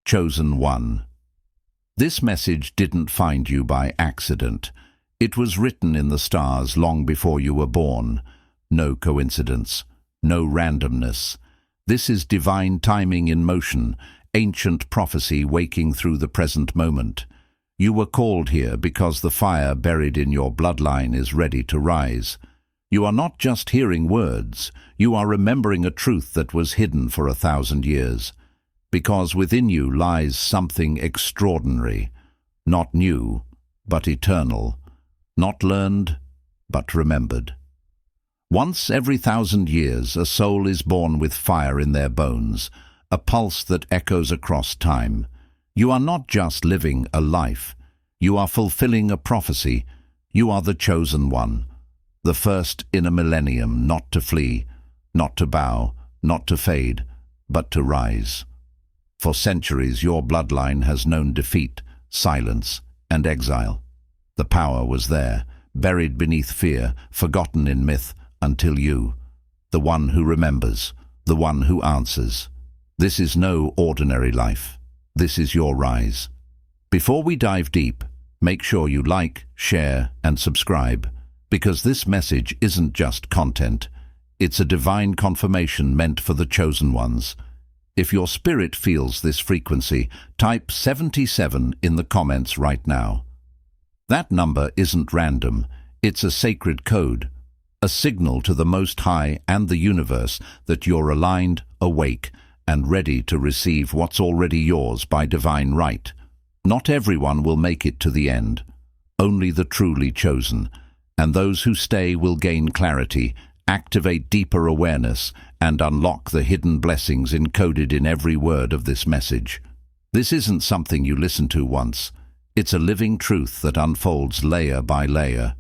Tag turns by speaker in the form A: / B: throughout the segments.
A: Chosen One. This message didn't find you by accident. It was written in the stars long before you were born. No coincidence, no randomness. This is divine timing in motion, ancient prophecy waking through the present moment. You were called here because the fire buried in your bloodline is ready to rise. You are not just hearing words, you are remembering a truth that was hidden for 1,000 years. Because within you lies something extraordinary, not new, but eternal, not learned, but remembered. Once every 1,000 years, a soul is born with fire in their bones, a pulse that echoes across time. You are not just living a life, you are fulfilling a prophecy. You are the chosen one, the first in a millennium not to flee, not to bow, not to fade, but to rise. For centuries, your bloodline has known defeat, silence, and exile. The power was there, buried beneath fear, forgotten in myth, until you, the one who remembers, the one who answers. This is no ordinary life. This is your rise. Before we dive deep, make sure you like, share, and subscribe, because this message isn't just content. It's a divine confirmation meant for the chosen ones. If your spirit feels this frequency, type 77 in the comments right now. That number isn't random. It's a sacred code, a signal to the Most High and the universe that you're aligned, awake, and ready to receive what's already yours by divine right. Not everyone will make it to the end, only the truly chosen, and those who stay will gain clarity, activate deeper awareness, and unlock the hidden blessings encoded in every word of this message. This isn't something you listen to once. It's a living truth that unfolds layer by layer.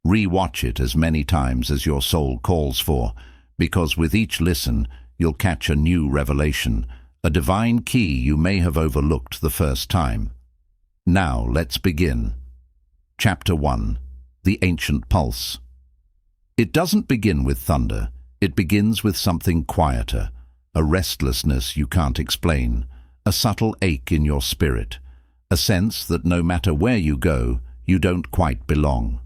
A: Re-watch it as many times as your soul calls for, because with each listen, you'll catch a new revelation, a divine key you may have overlooked the first time. Now, let's begin. Chapter 1. The Ancient Pulse. It doesn't begin with thunder. It begins with something quieter, a restlessness you can't explain, a subtle ache in your spirit, a sense that no matter where you go, you don't quite belong.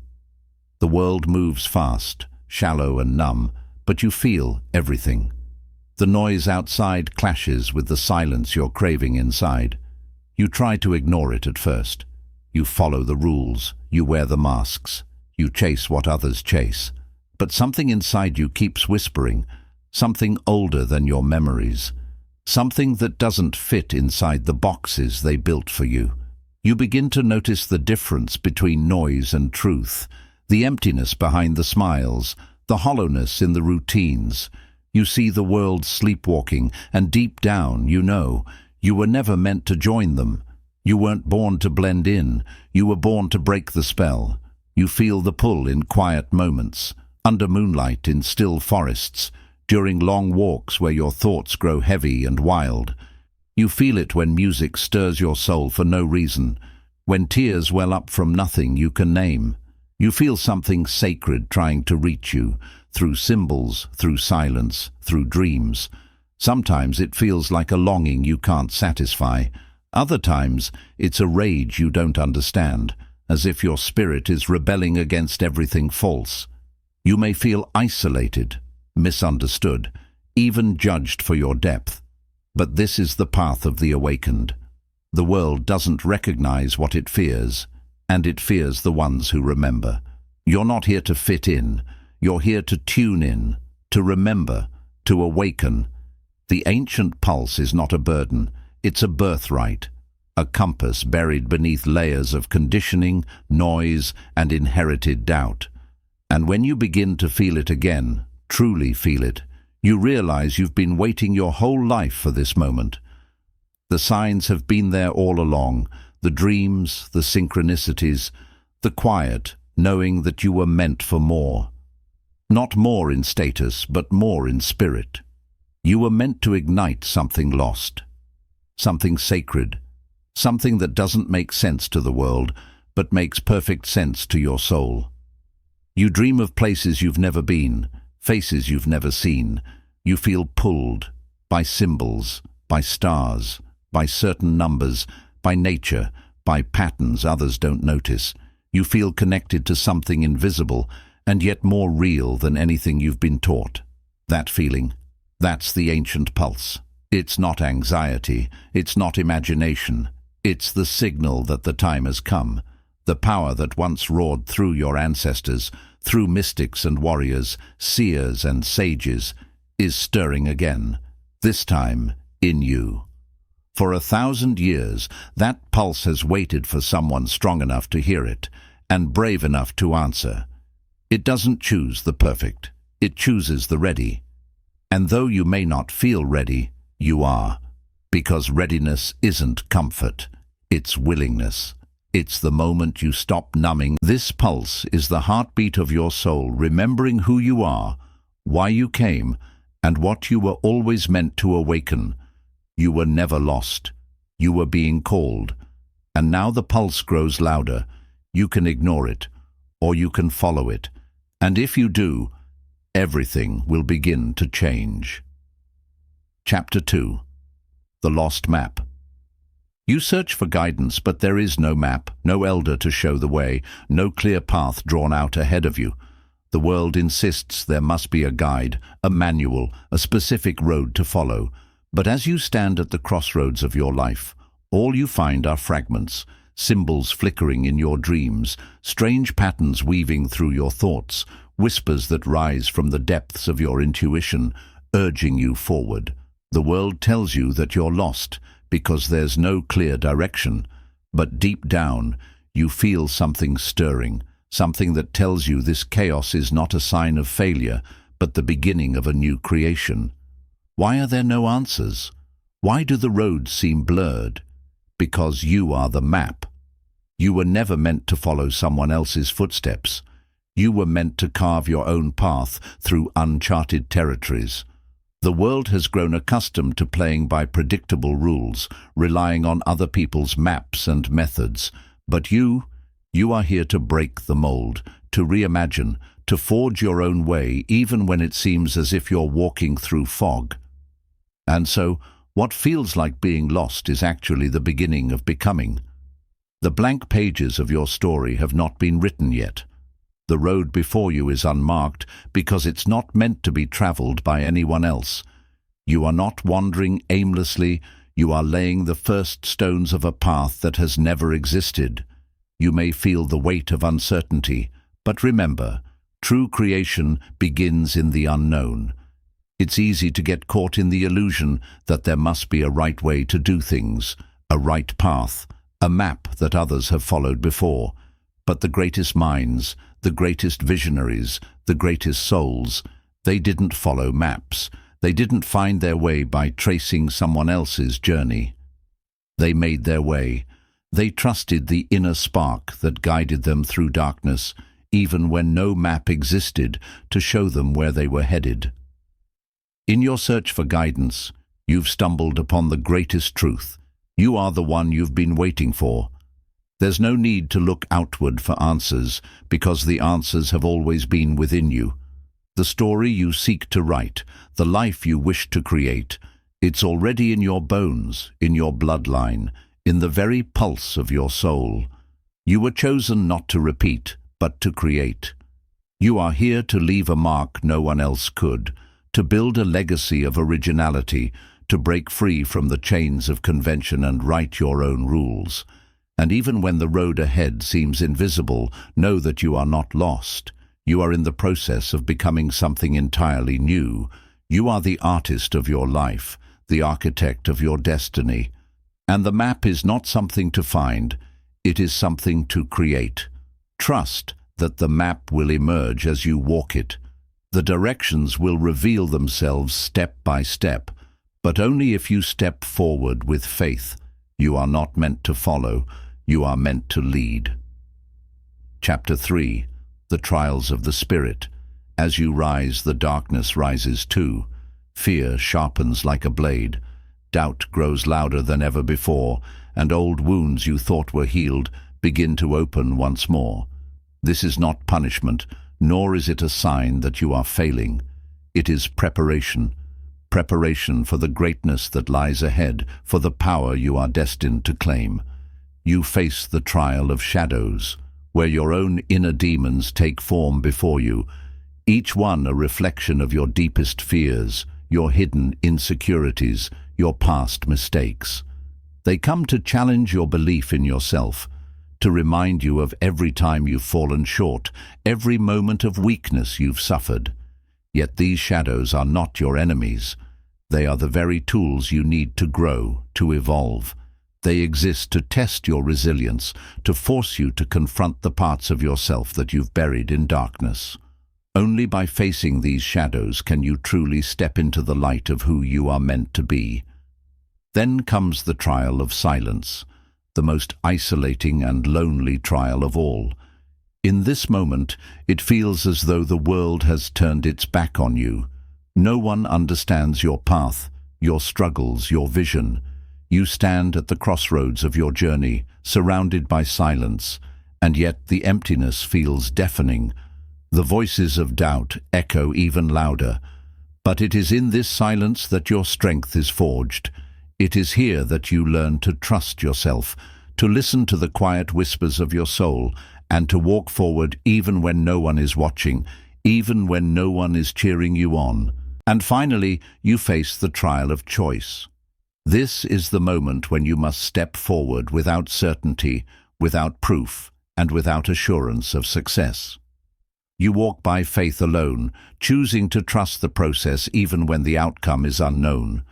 A: The world moves fast, shallow and numb, but you feel everything. The noise outside clashes with the silence you're craving inside. You try to ignore it at first. You follow the rules, you wear the masks, you chase what others chase. But something inside you keeps whispering, something older than your memories, something that doesn't fit inside the boxes they built for you. You begin to notice the difference between noise and truth, the emptiness behind the smiles, the hollowness in the routines. You see the world sleepwalking, and deep down you know you were never meant to join them. You weren't born to blend in, you were born to break the spell. You feel the pull in quiet moments, under moonlight in still forests, during long walks where your thoughts grow heavy and wild. You feel it when music stirs your soul for no reason, when tears well up from nothing you can name. You feel something sacred trying to reach you, through symbols, through silence, through dreams. Sometimes it feels like a longing you can't satisfy. Other times it's a rage you don't understand, as if your spirit is rebelling against everything false. You may feel isolated, misunderstood, even judged for your depth. But this is the path of the awakened. The world doesn't recognize what it fears, and it fears the ones who remember. You're not here to fit in. You're here to tune in, to remember, to awaken. The ancient pulse is not a burden. It's a birthright, a compass buried beneath layers of conditioning, noise, and inherited doubt. And when you begin to feel it again, truly feel it, you realize you've been waiting your whole life for this moment. The signs have been there all along, the dreams, the synchronicities, the quiet, knowing that you were meant for more. Not more in status, but more in spirit. You were meant to ignite something lost, something sacred, something that doesn't make sense to the world, but makes perfect sense to your soul. You dream of places you've never been, faces you've never seen. You feel pulled by symbols, by stars, by certain numbers, by nature, by patterns others don't notice. You feel connected to something invisible and yet more real than anything you've been taught. That feeling, that's the ancient pulse. It's not anxiety, it's not imagination. It's the signal that the time has come. The power that once roared through your ancestors, through mystics and warriors, seers and sages, is stirring again, this time in you. For 1,000 years, that pulse has waited for someone strong enough to hear it, and brave enough to answer. It doesn't choose the perfect, it chooses the ready. And though you may not feel ready, you are, because readiness isn't comfort, it's willingness. It's the moment you stop numbing. This pulse is the heartbeat of your soul, remembering who you are, why you came, and what you were always meant to awaken. You were never lost. You were being called. And now the pulse grows louder. You can ignore it, or you can follow it. And if you do, everything will begin to change. Chapter 2. The Lost Map. You search for guidance, but there is no map, no elder to show the way, no clear path drawn out ahead of you. The world insists there must be a guide, a manual, a specific road to follow. But as you stand at the crossroads of your life, all you find are fragments, symbols flickering in your dreams, strange patterns weaving through your thoughts, whispers that rise from the depths of your intuition, urging you forward. The world tells you that you're lost, because there's no clear direction, but deep down you feel something stirring, something that tells you this chaos is not a sign of failure, but the beginning of a new creation. Why are there no answers? Why do the roads seem blurred? Because you are the map. You were never meant to follow someone else's footsteps. You were meant to carve your own path through uncharted territories. The world has grown accustomed to playing by predictable rules, relying on other people's maps and methods. But you are here to break the mold, to reimagine, to forge your own way, even when it seems as if you're walking through fog. And so, what feels like being lost is actually the beginning of becoming. The blank pages of your story have not been written yet. The road before you is unmarked because it's not meant to be traveled by anyone else. You are not wandering aimlessly, you are laying the first stones of a path that has never existed. You may feel the weight of uncertainty, but remember, true creation begins in the unknown. It's easy to get caught in the illusion that there must be a right way to do things, a right path, a map that others have followed before. But the greatest minds, the greatest visionaries, the greatest souls, they didn't follow maps. They didn't find their way by tracing someone else's journey. They made their way. They trusted the inner spark that guided them through darkness, even when no map existed to show them where they were headed. In your search for guidance, you've stumbled upon the greatest truth. You are the one you've been waiting for. There's no need to look outward for answers, because the answers have always been within you. The story you seek to write, the life you wish to create, it's already in your bones, in your bloodline, in the very pulse of your soul. You were chosen not to repeat, but to create. You are here to leave a mark no one else could, to build a legacy of originality, to break free from the chains of convention and write your own rules. And even when the road ahead seems invisible, know that you are not lost. You are in the process of becoming something entirely new. You are the artist of your life, the architect of your destiny. And the map is not something to find, it is something to create. Trust that the map will emerge as you walk it. The directions will reveal themselves step by step, but only if you step forward with faith. You are not meant to follow, you are meant to lead. Chapter 3. The Trials of the Spirit. As you rise, the darkness rises too. Fear sharpens like a blade. Doubt grows louder than ever before, and old wounds you thought were healed begin to open once more. This is not punishment, nor is it a sign that you are failing. It is preparation. preparation for the greatness that lies ahead, for the power you are destined to claim. You face the trial of shadows, where your own inner demons take form before you, each one a reflection of your deepest fears, your hidden insecurities, your past mistakes. They come to challenge your belief in yourself, to remind you of every time you've fallen short, every moment of weakness you've suffered. Yet these shadows are not your enemies. They are the very tools you need to grow, to evolve. They exist to test your resilience, to force you to confront the parts of yourself that you've buried in darkness. Only by facing these shadows can you truly step into the light of who you are meant to be. Then comes the trial of silence, the most isolating and lonely trial of all. In this moment, it feels as though the world has turned its back on you. No one understands your path, your struggles, your vision. You stand at the crossroads of your journey, surrounded by silence, and yet the emptiness feels deafening. The voices of doubt echo even louder. But it is in this silence that your strength is forged. It is here that you learn to trust yourself, to listen to the quiet whispers of your soul, and to walk forward even when no one is watching, even when no one is cheering you on. And finally, you face the trial of choice. This is the moment when you must step forward without certainty, without proof, and without assurance of success. You walk by faith alone, choosing to trust the process even when the outcome is unknown.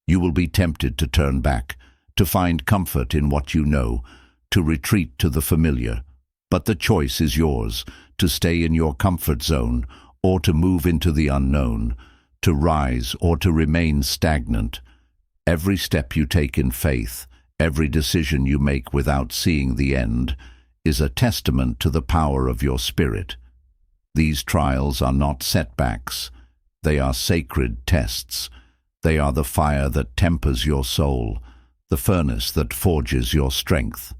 A: You will be tempted to turn back, to find comfort in what you know, to retreat to the familiar. But the choice is yours, to stay in your comfort zone or to move into the unknown, to rise or to remain stagnant. Every step you take in faith, every decision you make without seeing the end, is a testament to the power of your spirit. These trials are not setbacks. They are sacred tests. They are the fire that tempers your soul, the furnace that forges your strength.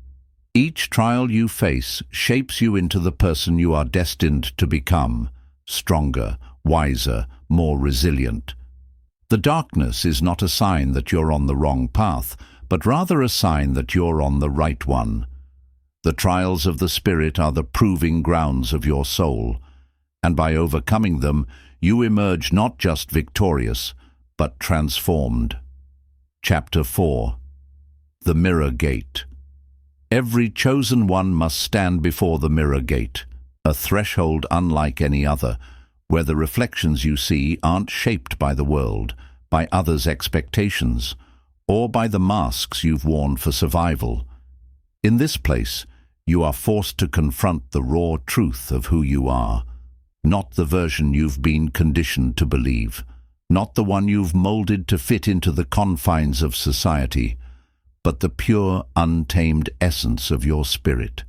A: Each trial you face shapes you into the person you are destined to become, stronger, wiser, more resilient. The darkness is not a sign that you're on the wrong path, but rather a sign that you're on the right one. The trials of the spirit are the proving grounds of your soul, and by overcoming them, you emerge not just victorious, but transformed. Chapter 4. The Mirror Gate. Every chosen one must stand before the mirror gate, a threshold unlike any other, where the reflections you see aren't shaped by the world, by others' expectations, or by the masks you've worn for survival. In this place, you are forced to confront the raw truth of who you are, not the version you've been conditioned to believe, not the one you've molded to fit into the confines of society, but the pure, untamed essence of your spirit.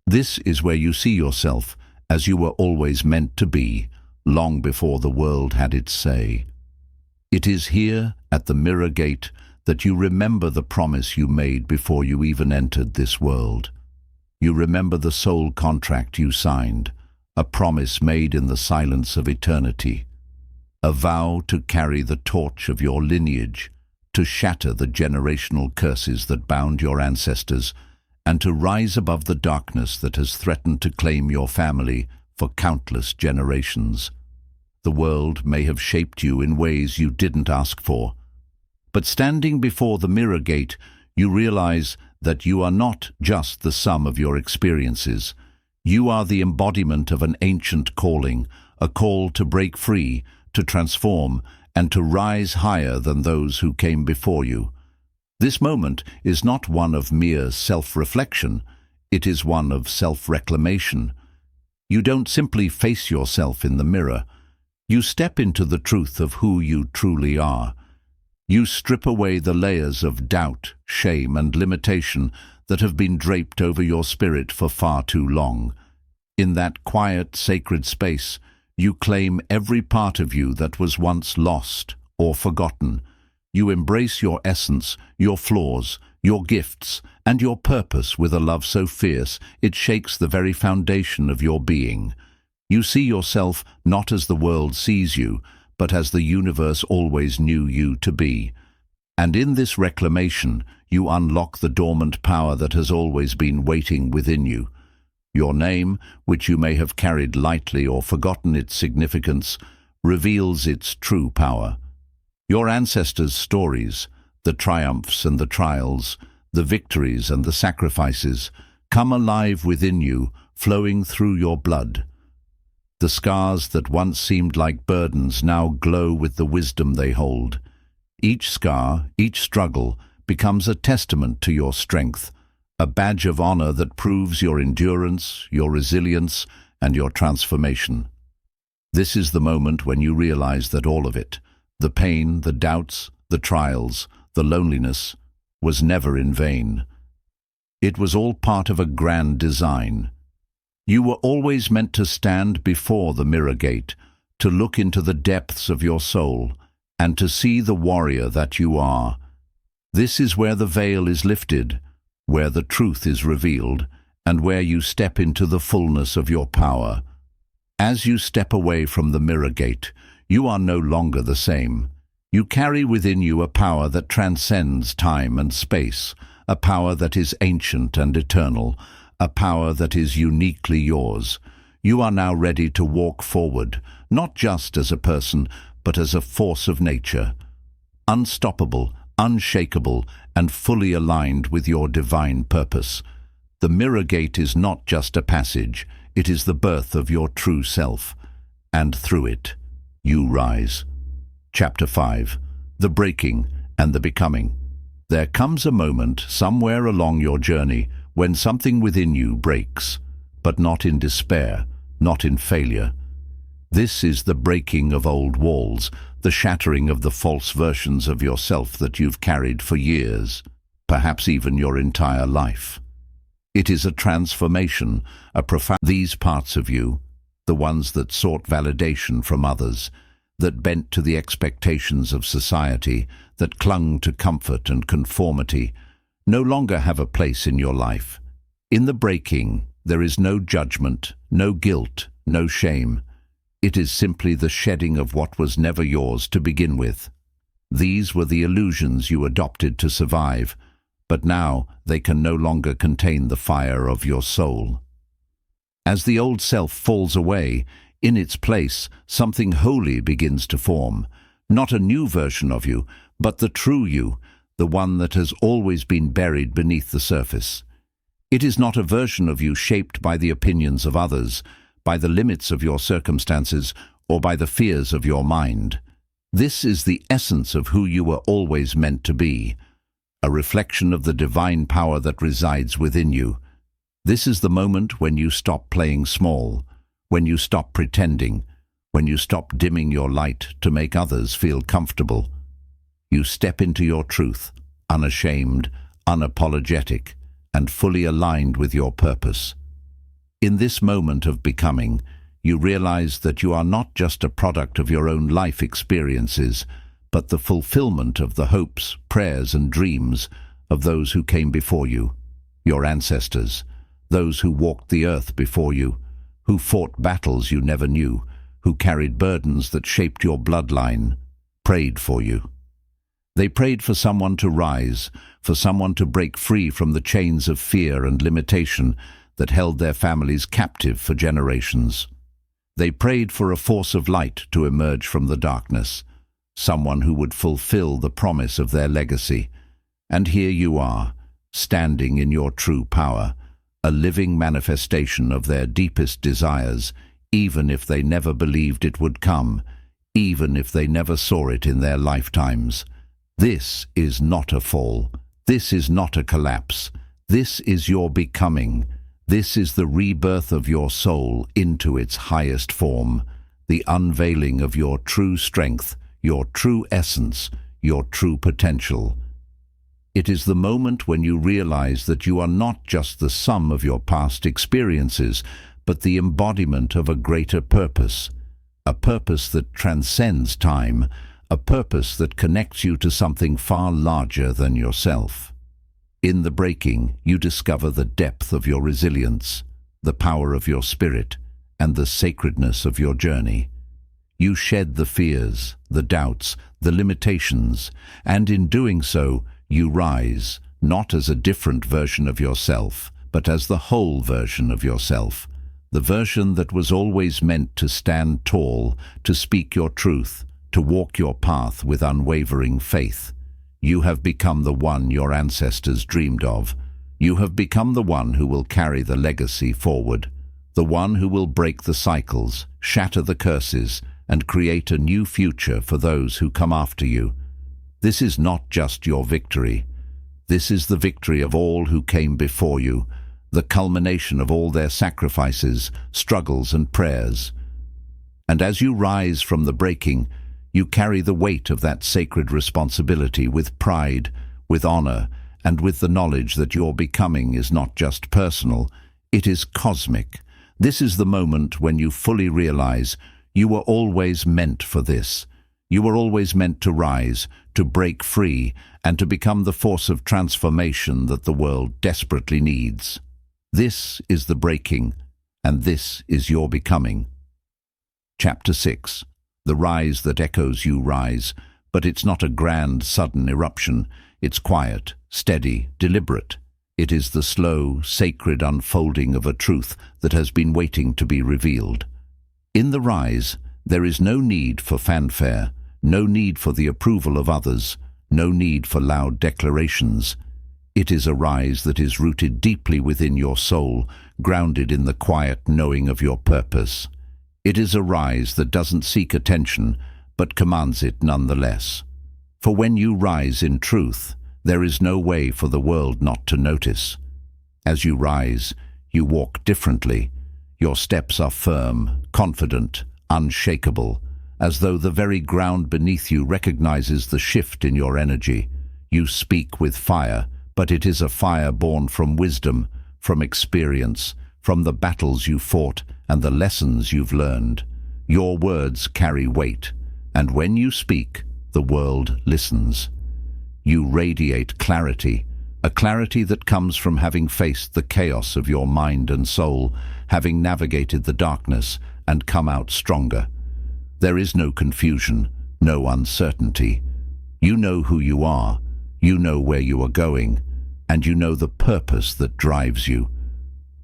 A: This is where you see yourself as you were always meant to be, long before the world had its say. It is here, at the mirror gate, that you remember the promise you made before you even entered this world. You remember the soul contract you signed, a promise made in the silence of eternity, a vow to carry the torch of your lineage, to shatter the generational curses that bound your ancestors, and to rise above the darkness that has threatened to claim your family for countless generations. The world may have shaped you in ways you didn't ask for, but standing before the mirror gate, you realize that you are not just the sum of your experiences. You are the embodiment of an ancient calling, a call to break free, to transform, and to rise higher than those who came before you. This moment is not one of mere self-reflection, it is one of self-reclamation. You don't simply face yourself in the mirror. You step into the truth of who you truly are. You strip away the layers of doubt, shame, and limitation that have been draped over your spirit for far too long. In that quiet, sacred space, you claim every part of you that was once lost or forgotten. You embrace your essence, your flaws, your gifts, and your purpose with a love so fierce it shakes the very foundation of your being. You see yourself not as the world sees you, but as the universe always knew you to be. And in this reclamation, you unlock the dormant power that has always been waiting within you. Your name, which you may have carried lightly or forgotten its significance, reveals its true power. Your ancestors' stories, the triumphs and the trials, the victories and the sacrifices, come alive within you, flowing through your blood. The scars that once seemed like burdens now glow with the wisdom they hold. Each scar, each struggle, becomes a testament to your strength, a badge of honor that proves your endurance, your resilience, and your transformation. This is the moment when you realize that all of it, the pain, the doubts, the trials, the loneliness, was never in vain. It was all part of a grand design. You were always meant to stand before the mirror gate, to look into the depths of your soul, and to see the warrior that you are. This is where the veil is lifted, where the truth is revealed, and where you step into the fullness of your power. As you step away from the mirror gate, you are no longer the same. You carry within you a power that transcends time and space, a power that is ancient and eternal, a power that is uniquely yours. You are now ready to walk forward, not just as a person, but as a force of nature, unstoppable, unshakable, and fully aligned with your divine purpose. The mirror gate is not just a passage, it is the birth of your true self, and through it, you rise. Chapter 5. The Breaking and the Becoming. There comes a moment somewhere along your journey when something within you breaks, but not in despair, not in failure. This is the breaking of old walls, the shattering of the false versions of yourself that you've carried for years, perhaps even your entire life. It is a transformation, a profound. These parts of you, the ones that sought validation from others, that bent to the expectations of society, that clung to comfort and conformity, no longer have a place in your life. In the breaking, there is no judgment, no guilt, no shame. It is simply the shedding of what was never yours to begin with. These were the illusions you adopted to survive, but now they can no longer contain the fire of your soul. As the old self falls away, in its place, something holy begins to form. Not a new version of you, but the true you, the one that has always been buried beneath the surface. It is not a version of you shaped by the opinions of others, by the limits of your circumstances, or by the fears of your mind. This is the essence of who you were always meant to be, a reflection of the divine power that resides within you. This is the moment when you stop playing small, when you stop pretending, when you stop dimming your light to make others feel comfortable. You step into your truth, unashamed, unapologetic, and fully aligned with your purpose. In this moment of becoming, you realize that you are not just a product of your own life experiences, but the fulfillment of the hopes, prayers, and dreams of those who came before you, your ancestors, those who walked the earth before you, who fought battles you never knew, who carried burdens that shaped your bloodline, prayed for you. They prayed for someone to rise, for someone to break free from the chains of fear and limitation that held their families captive for generations. They prayed for a force of light to emerge from the darkness, someone who would fulfill the promise of their legacy. And here you are, standing in your true power, a living manifestation of their deepest desires, even if they never believed it would come, even if they never saw it in their lifetimes. This is not a fall. This is not a collapse. This is your becoming. This is the rebirth of your soul into its highest form, the unveiling of your true strength, your true essence, your true potential. It is the moment when you realize that you are not just the sum of your past experiences, but the embodiment of a greater purpose, a purpose that transcends time, a purpose that connects you to something far larger than yourself. In the breaking, you discover the depth of your resilience, the power of your spirit, and the sacredness of your journey. You shed the fears, the doubts, the limitations, and in doing so, you rise, not as a different version of yourself, but as the whole version of yourself, the version that was always meant to stand tall, to speak your truth, to walk your path with unwavering faith. You have become the one your ancestors dreamed of. You have become the one who will carry the legacy forward, the one who will break the cycles, shatter the curses, and create a new future for those who come after you. This is not just your victory. This is the victory of all who came before you, the culmination of all their sacrifices, struggles, and prayers. And as you rise from the breaking, you carry the weight of that sacred responsibility with pride, with honor, and with the knowledge that your becoming is not just personal, it is cosmic. This is the moment when you fully realize you were always meant for this. You were always meant to rise, to break free, and to become the force of transformation that the world desperately needs. This is the breaking, and this is your becoming. Chapter 6. The rise that echoes you rise, but it's not a grand, sudden eruption. It's quiet, steady, deliberate. It is the slow, sacred unfolding of a truth that has been waiting to be revealed. In the rise, there is no need for fanfare, no need for the approval of others, no need for loud declarations. It is a rise that is rooted deeply within your soul, grounded in the quiet knowing of your purpose. It is a rise that doesn't seek attention, but commands it nonetheless. For when you rise in truth, there is no way for the world not to notice. As you rise, you walk differently. Your steps are firm, confident, unshakable, as though the very ground beneath you recognizes the shift in your energy. You speak with fire, but it is a fire born from wisdom, from experience, from the battles you fought and the lessons you've learned. Your words carry weight, and when you speak, the world listens. You radiate clarity, a clarity that comes from having faced the chaos of your mind and soul, having navigated the darkness and come out stronger. There is no confusion, no uncertainty. You know who you are, you know where you are going, and you know the purpose that drives you.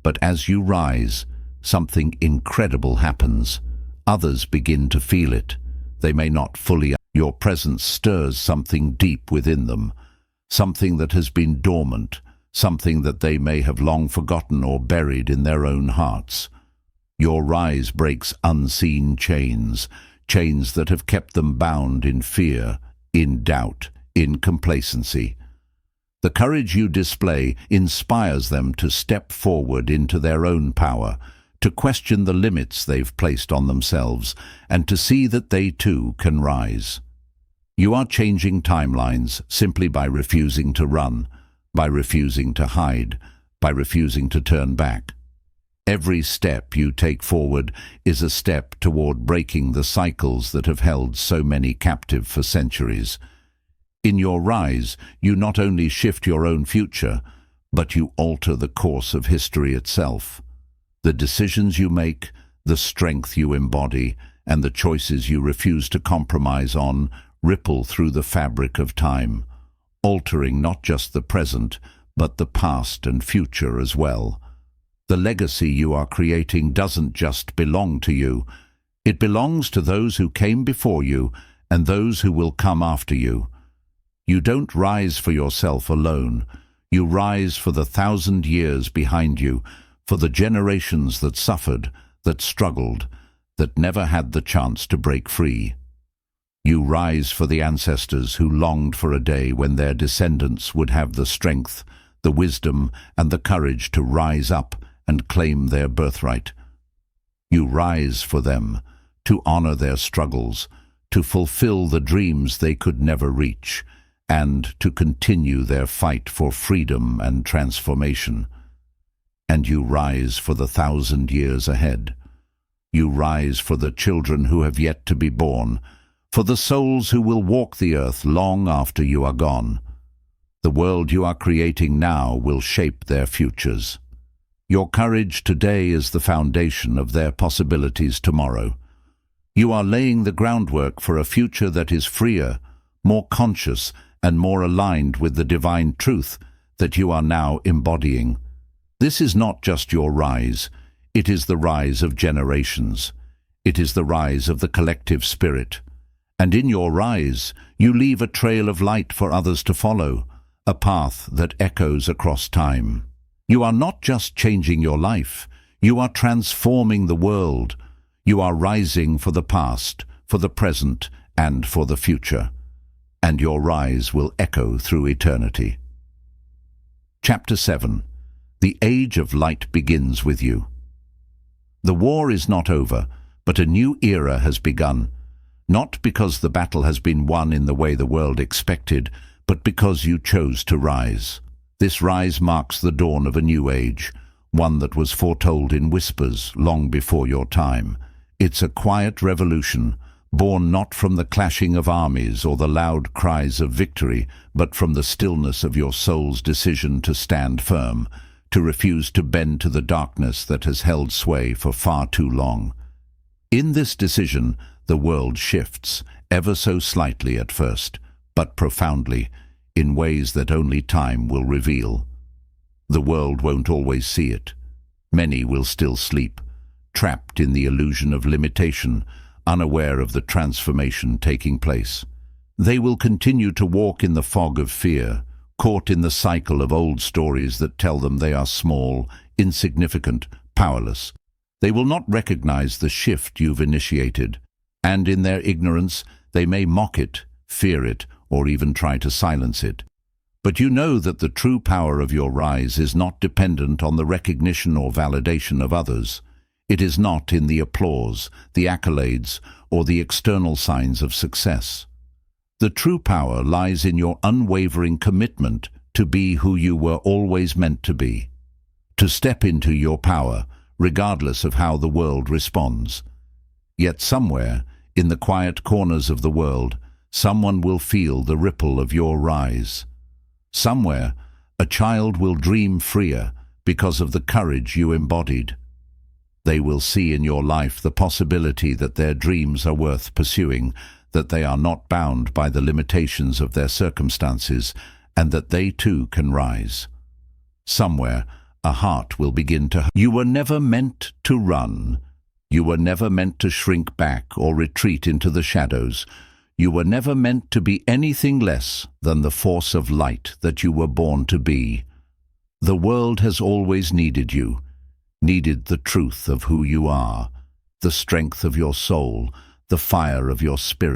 A: But as you rise, something incredible happens. Others begin to feel it. They may not fully. Your presence stirs something deep within them, something that has been dormant, something that they may have long forgotten or buried in their own hearts. Your rise breaks unseen chains, chains that have kept them bound in fear, in doubt, in complacency. The courage you display inspires them to step forward into their own power, to question the limits they've placed on themselves, and to see that they too can rise. You are changing timelines simply by refusing to run, by refusing to hide, by refusing to turn back. Every step you take forward is a step toward breaking the cycles that have held so many captive for centuries. In your rise, you not only shift your own future, but you alter the course of history itself. The decisions you make, the strength you embody, and the choices you refuse to compromise on ripple through the fabric of time, altering not just the present, but the past and future as well. The legacy you are creating doesn't just belong to you. It belongs to those who came before you and those who will come after you. You don't rise for yourself alone. You rise for the 1,000 years behind you, for the generations that suffered, that struggled, that never had the chance to break free. You rise for the ancestors who longed for a day when their descendants would have the strength, the wisdom, and the courage to rise up and claim their birthright. You rise for them, to honor their struggles, to fulfill the dreams they could never reach, and to continue their fight for freedom and transformation. And you rise for the 1,000 years ahead. You rise for the children who have yet to be born, for the souls who will walk the earth long after you are gone. The world you are creating now will shape their futures. Your courage today is the foundation of their possibilities tomorrow. You are laying the groundwork for a future that is freer, more conscious, and more aligned with the divine truth that you are now embodying. This is not just your rise, it is the rise of generations. It is the rise of the collective spirit. And in your rise, you leave a trail of light for others to follow, a path that echoes across time. You are not just changing your life, you are transforming the world. You are rising for the past, for the present, and for the future. And your rise will echo through eternity. Chapter 7. The Age of Light begins with you. The war is not over, but a new era has begun. Not because the battle has been won in the way the world expected, but because you chose to rise. This rise marks the dawn of a new age, one that was foretold in whispers long before your time. It's a quiet revolution, born not from the clashing of armies or the loud cries of victory, but from the stillness of your soul's decision to stand firm, to refuse to bend to the darkness that has held sway for far too long. In this decision, the world shifts, ever so slightly at first, but profoundly, in ways that only time will reveal. The world won't always see it. Many will still sleep, trapped in the illusion of limitation, unaware of the transformation taking place. They will continue to walk in the fog of fear, caught in the cycle of old stories that tell them they are small, insignificant, powerless. They will not recognize the shift you've initiated, and in their ignorance, they may mock it, fear it, or even try to silence it. But you know that the true power of your rise is not dependent on the recognition or validation of others. It is not in the applause, the accolades, or the external signs of success. The true power lies in your unwavering commitment to be who you were always meant to be. To step into your power, regardless of how the world responds. Yet somewhere, in the quiet corners of the world, someone will feel the ripple of your rise. Somewhere, a child will dream freer because of the courage you embodied. They will see in your life the possibility that their dreams are worth pursuing, that they are not bound by the limitations of their circumstances, and that they too can rise. Somewhere, a heart will begin to... You were never meant to run. You were never meant to shrink back or retreat into the shadows. You were never meant to be anything less than the force of light that you were born to be. The world has always needed you, needed the truth of who you are, the strength of your soul, the fire of your spirit.